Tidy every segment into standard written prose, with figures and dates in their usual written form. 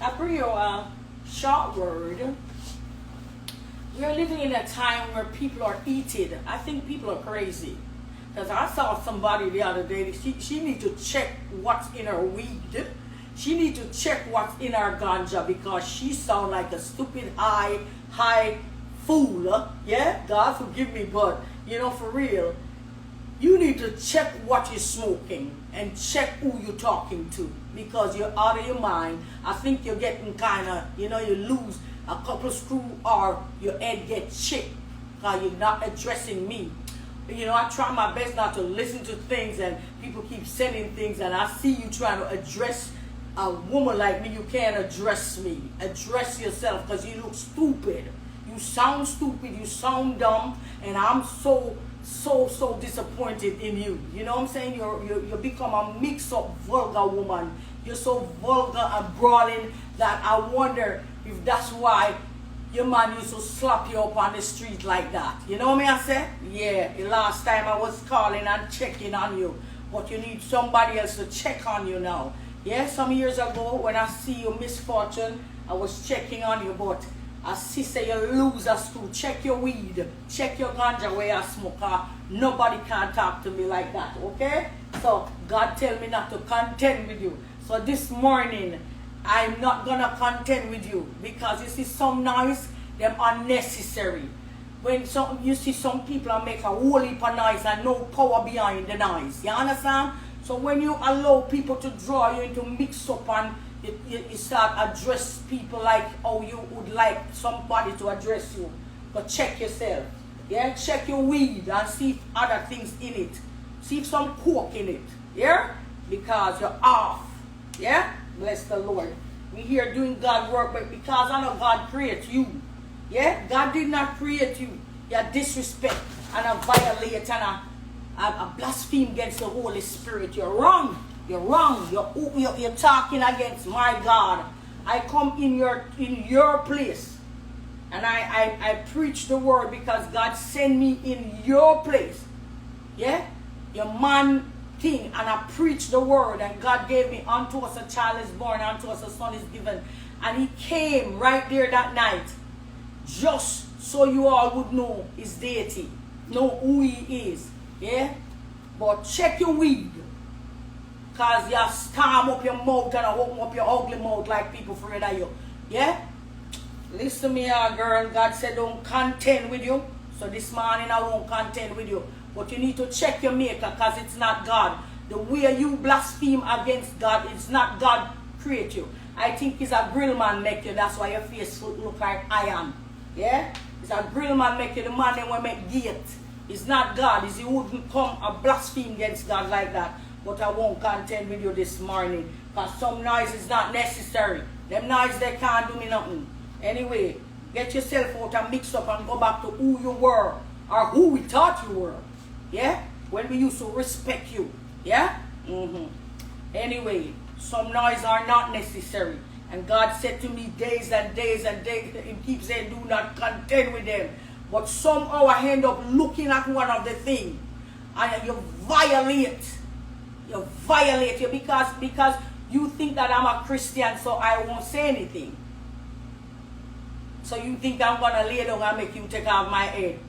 I bring you a short word. We are living in a time where people are eating. I think people are crazy. Because I saw somebody the other day, she needs to check what's in her weed. She needs to check what's in her ganja because she sound like a stupid high fool. Yeah, God forgive me, but you know, for real, you need to check what you're smoking and check who you're talking to because you're out of your mind. I think you're getting kind of, you know, you lose a couple of screws or your head gets chipped because you're not addressing me. You know, I try my best not to listen to things and people keep sending things and I see you trying to address a woman like me. You can't address me. Address yourself because you look stupid. You sound stupid. You sound dumb. And I'm so disappointed in you. You know what I'm saying? You become a mix-up vulgar woman. You're so vulgar and brawling that I wonder if that's why your man used to slap you up on the street like that. You know what I say? Yeah, the last time I was calling and checking on you. But you need somebody else to check on you now. Yeah, some years ago when I see your misfortune, I was checking on you, but I see say you lose a screw. Check your weed. Check your ganja where you smoke. Nobody can talk to me like that, okay? So God tell me not to contend with you. So this morning, I'm not gonna contend with you because you see some noise, them unnecessary. When you see some people make a whole heap of noise and no power behind the noise. You understand? So when you allow people to draw you into mix up and you start address people like how you would like somebody to address you. But check yourself. Yeah, check your weed and see if other things in it. See if some coke in it. Yeah? Because you're off. Yeah? Bless the Lord. We here doing God work, but because I know God created you. Yeah? God did not create you. You disrespect and a violate and a blaspheme against the Holy Spirit. You're wrong. You're wrong. You're talking against my God. I come in your place. And I preach the word because God sent me in your place. Yeah? Your man thing. And I preach the word. And God gave me, unto us a child is born, unto us a son is given. And he came right there that night. Just so you all would know his deity. Know who he is. Yeah? But check your weed. Because you storm up your mouth and open up your ugly mouth like people afraid of you. Yeah? Listen to me, girl. God said don't contend with you. So this morning I won't contend with you. But you need to check your maker because it's not God. The way you blaspheme against God, it's not God create you. I think it's a grill man make you. That's why your face look like iron. Yeah? It's a grill man make you. The man that will make gate. It's not God. He wouldn't come and blaspheme against God like that. But I won't contend with you this morning. Because some noise is not necessary. Them noise, they can't do me nothing. Anyway, get yourself out and mix up and go back to who you were. Or who we thought you were. Yeah? When we used to respect you. Yeah? Anyway, some noise are not necessary. And God said to me days and days and days. He keeps saying do not contend with them. But somehow I end up looking at one of the things. And you violate. You violate you because you think that I'm a Christian, so I won't say anything. So you think I'm gonna lay down and make you take off my head.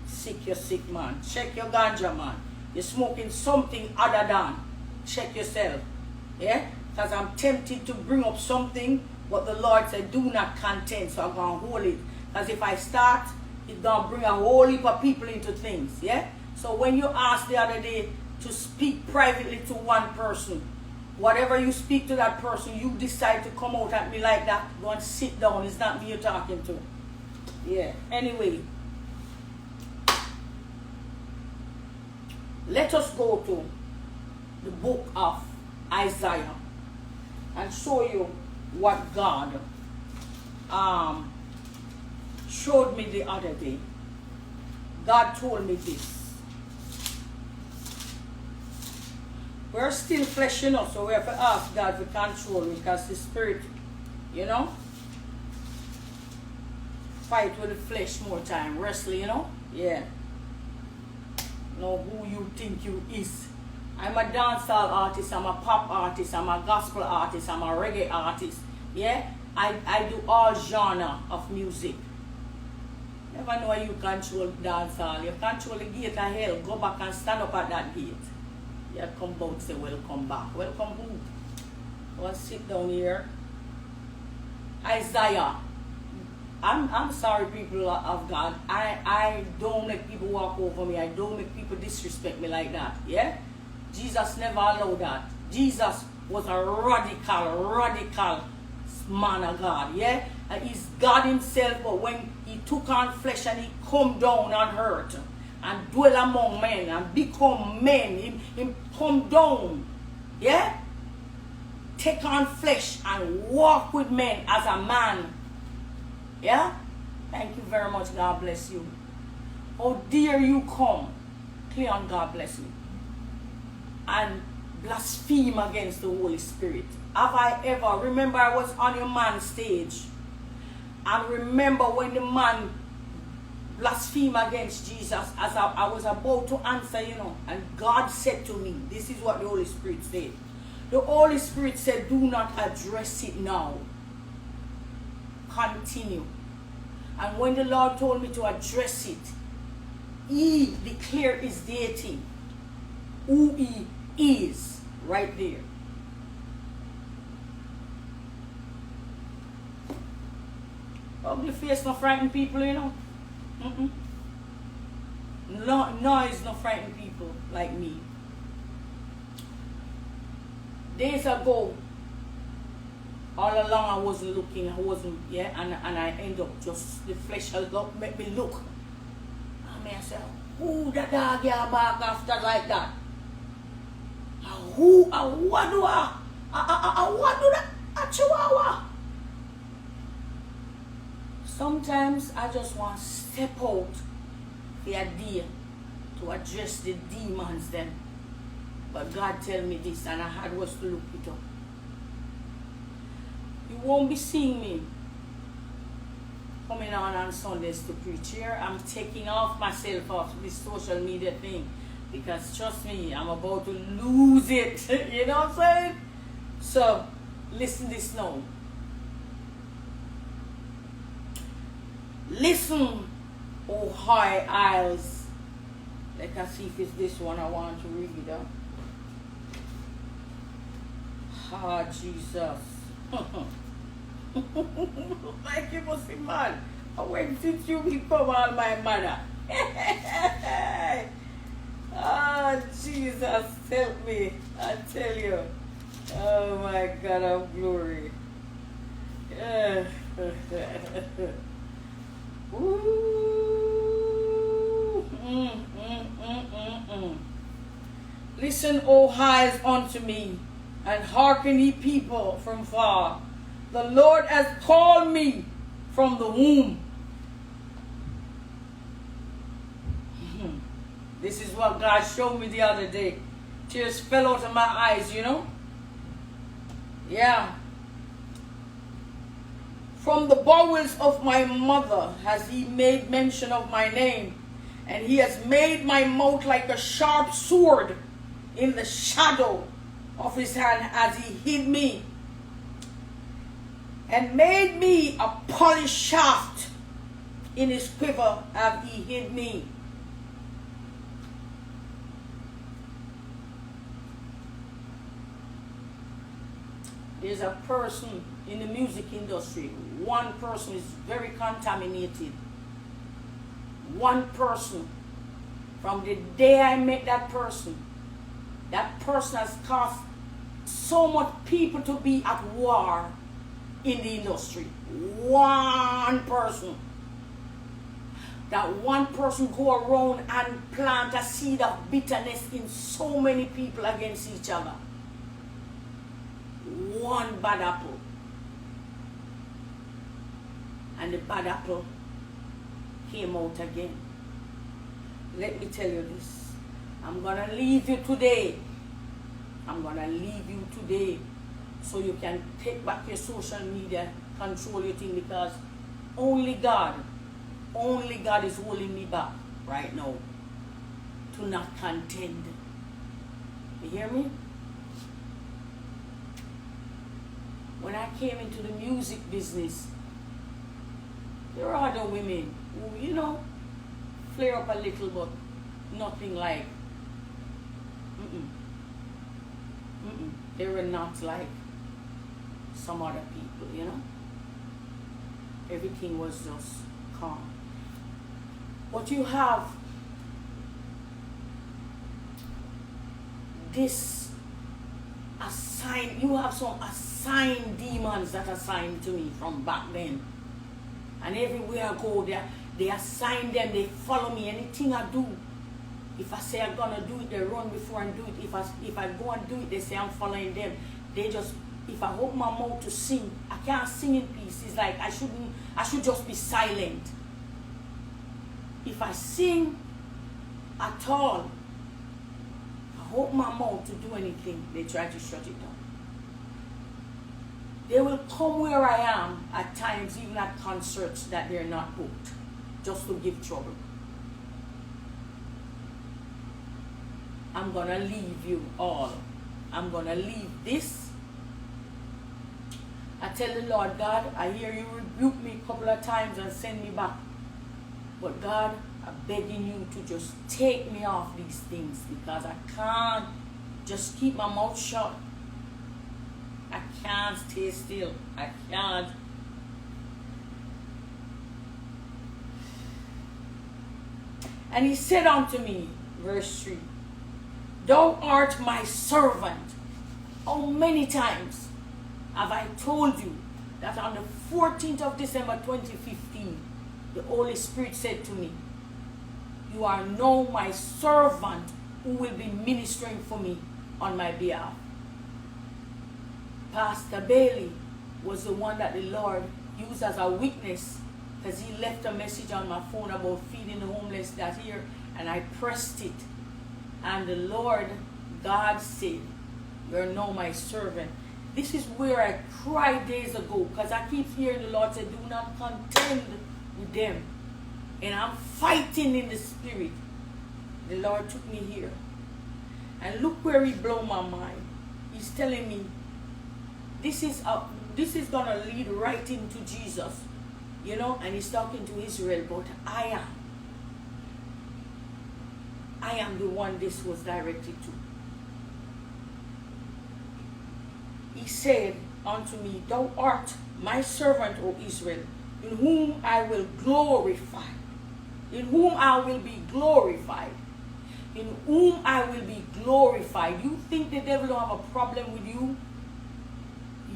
Sick, you're sick, man. Check your ganja, man. You're smoking something other than. Check yourself. Yeah? Because I'm tempted to bring up something, but the Lord said do not contend, so I'm gonna hold it. Because if I start, it's gonna bring a whole heap of people into things. Yeah? So when you asked the other day to speak privately to one person, whatever you speak to that person, you decide to come out at me like that, go and sit down. It's not me you're talking to. Yeah. Anyway, let us go to the book of Isaiah and show you what God showed me the other day. God told me this. We're still flesh, you know, so we have to ask God to control because the spirit, you know, fight with the flesh more time, wrestle, you know, yeah. Know who you think you is. I'm a dancehall artist, I'm a pop artist, I'm a gospel artist, I'm a reggae artist. Yeah, I do all genre of music. Never know you control dance hall. You control the gate of hell. Go back and stand up at that gate. You come out, say welcome back. Welcome who? Go and sit down here. Isaiah. I'm sorry, people of God. I don't make people walk over me. I don't make people disrespect me like that. Yeah? Jesus never allowed that. Jesus was a radical man of God. Yeah? And he's God himself, but when he took on flesh and he come down on earth and dwell among men and become men, he come down. Yeah? Take on flesh and walk with men as a man. Yeah? Thank you very much. God bless you. How dare you come, Caan, God bless you, and blaspheme against the Holy Spirit? Have I ever? Remember, I was on your man's stage. And remember when the man blasphemed against Jesus, as I was about to answer, and God said to me, this is what the Holy Spirit said. The Holy Spirit said, do not address it now. Continue. And when the Lord told me to address it, he declared his deity, who he is, right there. Ugly face no frighten people, Noise no frighten people like me. Days ago, all along I wasn't looking, and I end up just, the flesh make me look. I said, who the dog you back after like that? What do a chihuahua? Sometimes I just want to step out the idea to address the demons then. But God tell me this, and I had was to look it up. You won't be seeing me coming on Sundays to preach here. I'm taking off myself off this social media thing, because trust me, I'm about to lose it. You know what I'm saying? So, listen this now. Listen, oh high isles. Let us see if it's this one I want to read. Ah, Jesus. Like you must be mad. When since you become all my mother. Ah, Jesus, help me. I tell you. Oh my God of glory. Listen, O highs, unto me, and hearken ye people from far. The Lord has called me from the womb. This is what God showed me the other day. Tears fell out of my eyes, Yeah. From the bowels of my mother has he made mention of my name, and he has made my mouth like a sharp sword. In the shadow of his hand has he hid me, and made me a polished shaft. In his quiver have he hid me. There's a person in the music industry. One person is very contaminated. One person. From the day I met that person has caused so much people to be at war in the industry. One person. That one person go around and plant a seed of bitterness in so many people against each other. One bad apple. And the bad apple came out again. Let me tell you this. I'm going to leave you today. I'm going to leave you today so you can take back your social media, control your thing, because only God is holding me back right now to not contend. You hear me? when I came into the music business, there are other women who, you know, flare up a little, but nothing like, they were not like some other people, you know. Everything was just calm. But you have this assigned, you have some assigned demons that assigned to me from back then. And everywhere I go, they assign them, they follow me. Anything I do, if I say I'm gonna do it, they run before I do it. If I go and do it, they say I'm following them. They just, if I open my mouth to sing, I can't sing in peace. It's like I should just be silent. If I sing at all, I open my mouth to do anything, they try to shut it down. They will come where I am at times, even at concerts that they're not booked, just to give trouble. I'm going to leave you all. I'm going to leave this. I tell the Lord, God, I hear you rebuke me a couple of times and send me back. But God, I'm begging you to just take me off these things, because I can't just keep my mouth shut. I can't stay still. I can't. And he said unto me, verse 3, Thou art my servant. How many times have I told you that on the 14th of December 2015, the Holy Spirit said to me, You are now my servant who will be ministering for me on my behalf. Pastor Bailey was the one that the Lord used as a witness, because he left a message on my phone about feeding the homeless that year, and I pressed it. And the Lord, God said, You're now my servant. This is where I cried days ago, because I keep hearing the Lord say, Do not contend with them. And I'm fighting in the spirit. The Lord took me here. And look where he blew my mind. He's telling me, this is going to lead right into Jesus. You know, and he's talking to Israel, but I am the one this was directed to. He said unto me, Thou art my servant, O Israel, in whom I will glorify. In whom I will be glorified. In whom I will be glorified. You think the devil don't have a problem with you?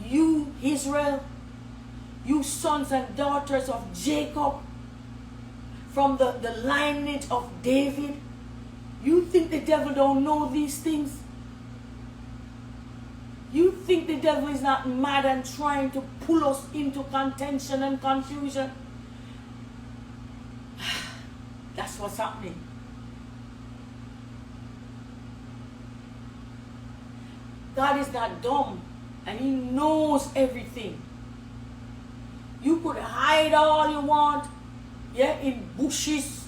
You, Israel, you sons and daughters of Jacob, from the lineage of David, you think the devil don't know these things? You think the devil is not mad and trying to pull us into contention and confusion? That's what's happening. God is not dumb, and he knows everything. You could hide all you want, yeah, in bushes,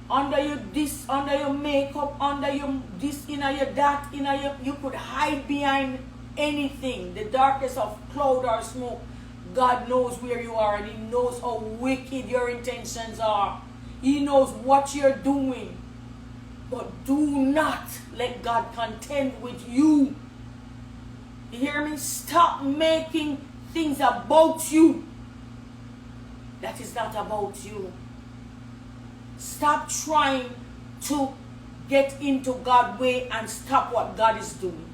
under your this, under your makeup, under your this, in your that, in your, you could hide behind anything, the darkness of cloud or smoke. God knows where you are, and he knows how wicked your intentions are. He knows what you're doing. But do not let God contend with you. You hear me? Stop making things about you that is not about you. Stop trying to get into God's way and stop what God is doing.